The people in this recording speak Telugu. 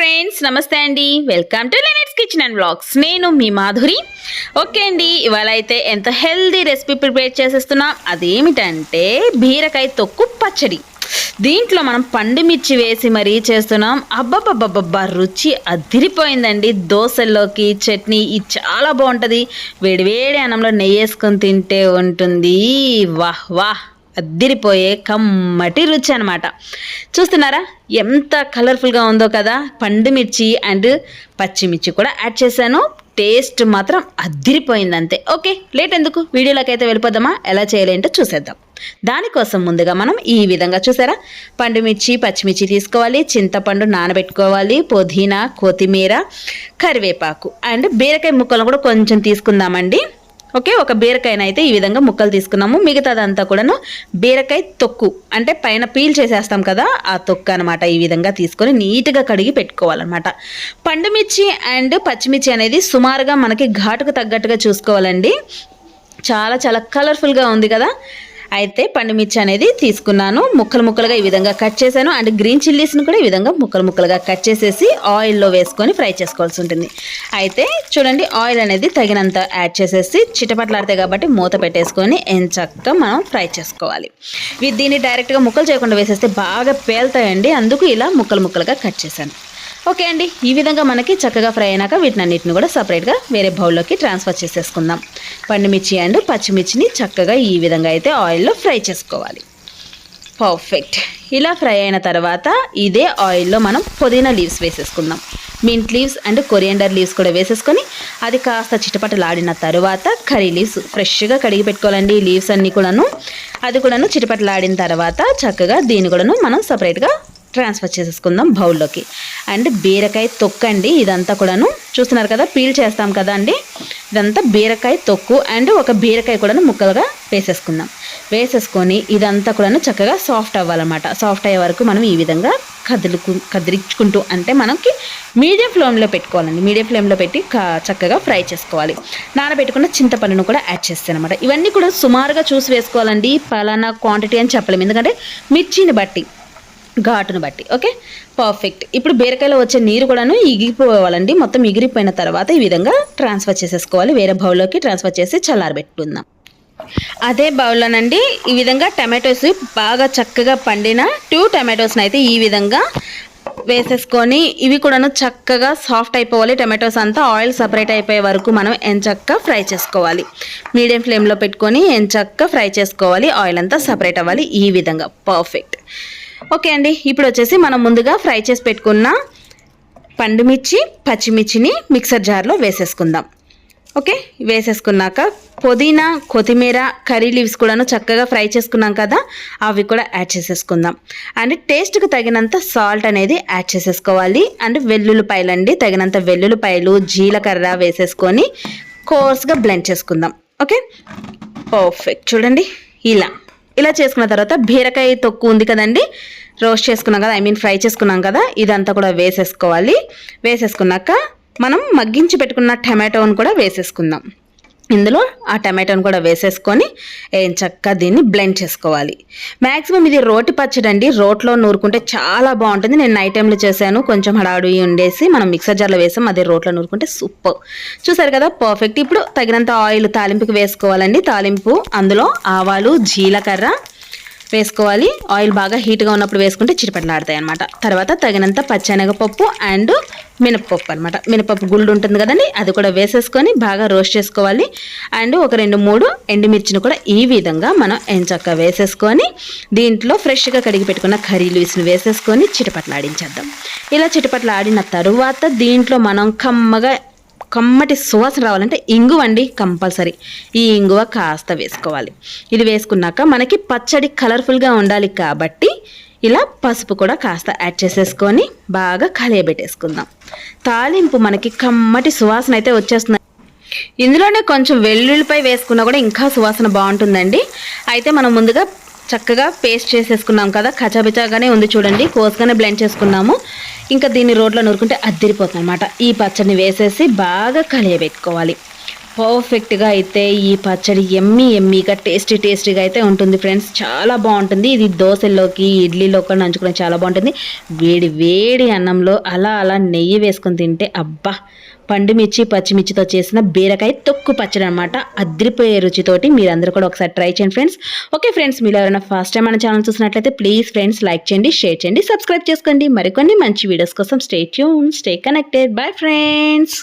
ఫ్రెండ్స్ నమస్తే అండి, వెల్కమ్ టు లెనెట్స్ కిచెన్ అండ్ వ్లాగ్స్. నేను మీ మాధురి. ఓకే అండి, ఇవాళ అయితే ఎంత హెల్దీ రెసిపీ ప్రిపేర్ చేసేస్తున్నాం. అదేమిటంటే బీరకాయ తొక్కు పచ్చడి. దీంట్లో మనం పండు మిర్చి వేసి మరీ చేస్తున్నాం. అబ్బబ్బబ్బబ్బబ్బా, రుచి అదిరిపోయిందండి. దోశల్లోకి చట్నీ ఇది చాలా బాగుంటుంది. వేడివేడి అన్నంలో నెయ్యి వేసుకొని తింటే ఉంటుంది. వాహ్ వాహ్, అద్దిరిపోయే కమ్మటి రుచి అనమాట. చూస్తున్నారా ఎంత కలర్ఫుల్గా ఉందో కదా. పండు మిర్చి అండ్ పచ్చిమిర్చి కూడా యాడ్ చేశాను. టేస్ట్ మాత్రం అద్దిరిపోయింది అంతే. ఓకే, లేట్ ఎందుకు, వీడియోలోకి అయితే వెళ్ళిపోదామా? ఎలా చేయాలేంటో చూసేద్దాం. దానికోసం ముందుగా మనం ఈ విధంగా చూసారా, పండు మిర్చి పచ్చిమిర్చి తీసుకోవాలి, చింతపండు నానబెట్టుకోవాలి, పుదీనా కొత్తిమీర కరివేపాకు అండ్ బీరకాయ ముక్కలు కూడా కొంచెం తీసుకుందామండి. ఓకే, ఒక బీరకాయనైతే ఈ విధంగా ముక్కలు తీసుకున్నాము. మిగతాదంతా కూడాను బీరకాయ తొక్కు, అంటే పైన పీల్ చేసేస్తాం కదా, ఆ తొక్కు అనమాట. ఈ విధంగా తీసుకొని నీట్గా కడిగి పెట్టుకోవాలన్నమాట. పండుమిర్చి అండ్ పచ్చిమిర్చి అనేది సుమారుగా మనకి ఘాటుకు తగ్గట్టుగా చూసుకోవాలండి. చాలా చాలా కలర్ఫుల్గా ఉంది కదా. అయితే పండుమిర్చి అనేది తీసుకున్నాను, ముక్కలు ముక్కలుగా ఈ విధంగా కట్ చేశాను. అండ్ గ్రీన్ చిల్లీస్ని కూడా ఈ విధంగా ముక్కలు ముక్కలుగా కట్ చేసేసి ఆయిల్లో వేసుకొని ఫ్రై చేసుకోవాల్సి ఉంటుంది. అయితే చూడండి, ఆయిల్ అనేది తగినంత యాడ్ చేసేసి చిటపట్లాడతాయి కాబట్టి మూత పెట్టేసుకొని ఎంచక్కా మనం ఫ్రై చేసుకోవాలి. దీన్ని డైరెక్ట్గా ముక్కలు చేయకుండా వేసేస్తే బాగా పేలుతాయండి, అందుకు ఇలా ముక్కలు ముక్కలుగా కట్ చేశాను. ఓకే అండి, ఈ విధంగా మనకి చక్కగా ఫ్రై అయినాక వీటినన్నిటిని కూడా సపరేట్గా వేరే బౌల్లోకి ట్రాన్స్ఫర్ చేసేసుకుందాం. పండుమిర్చి అండ్ పచ్చిమిర్చిని చక్కగా ఈ విధంగా అయితే ఆయిల్లో ఫ్రై చేసుకోవాలి. పర్ఫెక్ట్. ఇలా ఫ్రై అయిన తర్వాత ఇదే ఆయిల్లో మనం పుదీనా లీవ్స్ వేసేసుకుందాం. Mint leaves and coriander leaves కూడా వేసేసుకొని అది కాస్త చిటపటలాడిన తర్వాత కర్రీ లీవ్స్ ఫ్రెష్గా కడిగి పెట్టుకోవాలండి. ఈ లీవ్స్ అన్నీ కూడాను అది కూడాను చిటపటలాడిన తర్వాత చక్కగా దీన్ని కూడాను మనం సపరేట్గా ట్రాన్స్ఫర్ చేసేసుకుందాం బౌల్లోకి. అండ్ బీరకాయ తొక్కు అండి, ఇదంతా కూడాను చూస్తున్నారు కదా, పీల్ చేస్తాం కదా అండి, ఇదంతా బీరకాయ తొక్కు. అండ్ ఒక బీరకాయ కూడాను ముక్కలుగా వేసేసుకుందాం. వేసేసుకొని ఇదంతా కూడాను చక్కగా సాఫ్ట్ అవ్వాలన్నమాట. సాఫ్ట్ అయ్యే వరకు మనం ఈ విధంగా కదిలించుకుంటూ, అంటే మనకి మీడియం ఫ్లేమ్లో పెట్టుకోవాలండి. మీడియం ఫ్లేమ్లో పెట్టి చక్కగా ఫ్రై చేసుకోవాలి. నానబెట్టుకున్న చింతపండును కూడా యాడ్ చేస్తాను అనమాట. ఇవన్నీ కూడా సుమారుగా చూసి వేసుకోవాలండి, పలానా క్వాంటిటీ అని చెప్పలేము, ఎందుకంటే మిర్చిని బట్టి ఘాటును బట్టి. Okay, perfect. ఇప్పుడు బీరకాయలో వచ్చే నీరు కూడాను ఎగిరిపోవాలండి. మొత్తం ఎగిరిపోయిన తర్వాత ఈ విధంగా ట్రాన్స్ఫర్ చేసేసుకోవాలి. వేరే బౌల్లోకి ట్రాన్స్ఫర్ చేసి చల్లారబెట్టుకుందాం. అదే బౌల్లోనండి ఈ విధంగా టమాటోస్ బాగా చక్కగా పండిన 2 టమాటోస్ని అయితే ఈ విధంగా వేసేసుకొని ఇవి కూడాను చక్కగా సాఫ్ట్ అయిపోవాలి. టమాటోస్ అంతా ఆయిల్ సపరేట్ అయిపోయే వరకు మనం ఎంచక్కా ఫ్రై చేసుకోవాలి. మీడియం ఫ్లేమ్లో పెట్టుకొని ఎంచక్కా ఫ్రై చేసుకోవాలి. ఆయిల్ అంతా సపరేట్ అవ్వాలి ఈ విధంగా. పర్ఫెక్ట్. ఓకే అండి, ఇప్పుడు వచ్చేసి మనం ముందుగా ఫ్రై చేసి పెట్టుకున్న పండుమిర్చి పచ్చిమిర్చిని మిక్సర్ జార్లో వేసేసుకుందాం. ఓకే, వేసేసుకున్నాక పుదీనా కొత్తిమీర కర్రీ లీవ్స్ కూడాను చక్కగా ఫ్రై చేసుకున్నాం కదా, అవి కూడా యాడ్ చేసేసుకుందాం. అండ్ టేస్ట్కి తగినంత సాల్ట్ అనేది యాడ్ చేసేసుకోవాలి. అండ్ వెల్లుల్లిపాయలు అండి, తగినంత వెల్లుల్లిపాయలు జీలకర్ర వేసేసుకొని కోర్స్గా బ్లెండ్ చేసుకుందాం. Okay, perfect. చూడండి, ఇలా చేసుకున్న తర్వాత బీరకాయ తొక్కు ఉంది కదండి, రోస్ట్ చేసుకున్నాం కదా, ఫ్రై చేసుకున్నాం కదా, ఇదంతా కూడా వేసేసుకోవాలి. వేసేసుకున్నాక మనం మగ్గించి పెట్టుకున్న టమాటోని కూడా వేసేసుకుందాం. ఇందులో ఆ టమాటోని కూడా వేసేసుకొని చక్కగా దీన్ని బ్లెండ్ చేసుకోవాలి. మ్యాక్సిమం ఇది రోటి పచ్చడి అండి, రోట్లో నూరుకుంటే చాలా బాగుంటుంది. నేను నైట్ టైంలో చేశాను, కొంచెం హడావుడి ఉండేసి మనం మిక్సర్ జార్లో వేసాం, అదే రోట్లో నూరుకుంటే సూపర్. చూసారు కదా, పర్ఫెక్ట్. ఇప్పుడు తగినంత ఆయిల్ తాలింపుకి వేసుకోవాలండి. తాలింపు అందులో ఆవాలు జీలకర్ర వేసుకోవాలి. ఆయిల్ బాగా హీట్గా ఉన్నప్పుడు వేసుకుంటే చిటపటలాడతాయి అనమాట. తర్వాత తగినంత పచ్చెనగపప్పు అండ్ మినపప్పు అనమాట. మినపప్పు గుళ్ళు ఉంటుంది కదండి, అది కూడా వేసేసుకొని బాగా రోస్ట్ చేసుకోవాలి. అండ్ ఒక 2-3 ఎండుమిర్చిని కూడా ఈ విధంగా మనం ఎంచక్కా వేసేసుకొని దీంట్లో ఫ్రెష్గా కడిగి పెట్టుకున్న కర్రీ లీవ్స్ని వేసేసుకొని చిటపటలాడించేద్దాం. ఇలా చిటపటలాడిన తరువాత దీంట్లో మనం కమ్మటి సువాసన రావాలంటే ఇంగువ అండి కంపల్సరీ. ఈ ఇంగువ కాస్త వేసుకోవాలి. ఇది వేసుకున్నాక మనకి పచ్చడి కలర్ఫుల్గా ఉండాలి కాబట్టి ఇలా పసుపు కూడా కాస్త యాడ్ చేసేసుకొని బాగా కలియబెట్టేసుకుందాం. తాలింపు మనకి కమ్మటి సువాసన అయితే వచ్చేస్తుంది. ఇందులోనే కొంచెం వెల్లుల్లిపాయ వేసుకున్నా కూడా ఇంకా సువాసన బాగుంటుందండి. అయితే మనం ముందుగా చక్కగా పేస్ట్ చేసేసుకున్నాం కదా, కచాబిచాగానే ఉంది చూడండి, కోసుగానే బ్లెండ్ చేసుకున్నాము. ఇంకా దీన్ని రోట్లో నూరుకుంటే అద్దిరిపోతుంది అనమాట. ఈ పచ్చడిని వేసేసి బాగా కలియబెట్టుకోవాలి. పర్ఫెక్ట్గా అయితే ఈ పచ్చడి ఎమ్మీగా టేస్టీగా అయితే ఉంటుంది ఫ్రెండ్స్. చాలా బాగుంటుంది. ఇది దోశల్లోకి ఇడ్లీలోకి నంచుకుని చాలా బాగుంటుంది. వేడి వేడి అన్నంలో అలా నెయ్యి వేసుకొని తింటే అబ్బా, పండుమిర్చి పచ్చిమిర్చితో చేసిన బీరకాయ తొక్కు పచ్చడి అనమాట. అద్రిపోయే రుచితోటి మీరందరూ కూడా ఒకసారి ట్రై చేయండి ఫ్రెండ్స్. ఓకే ఫ్రెండ్స్, మీరు ఎవరైనా ఫస్ట్ టైం మన ఛానల్ చూసినట్లయితే ప్లీజ్ ఫ్రెండ్స్ లైక్ చేయండి, షేర్ చేయండి, సబ్స్క్రైబ్ చేసుకోండి. మరికొన్ని మంచి వీడియోస్ కోసం stay tune, stay connected. Bye friends.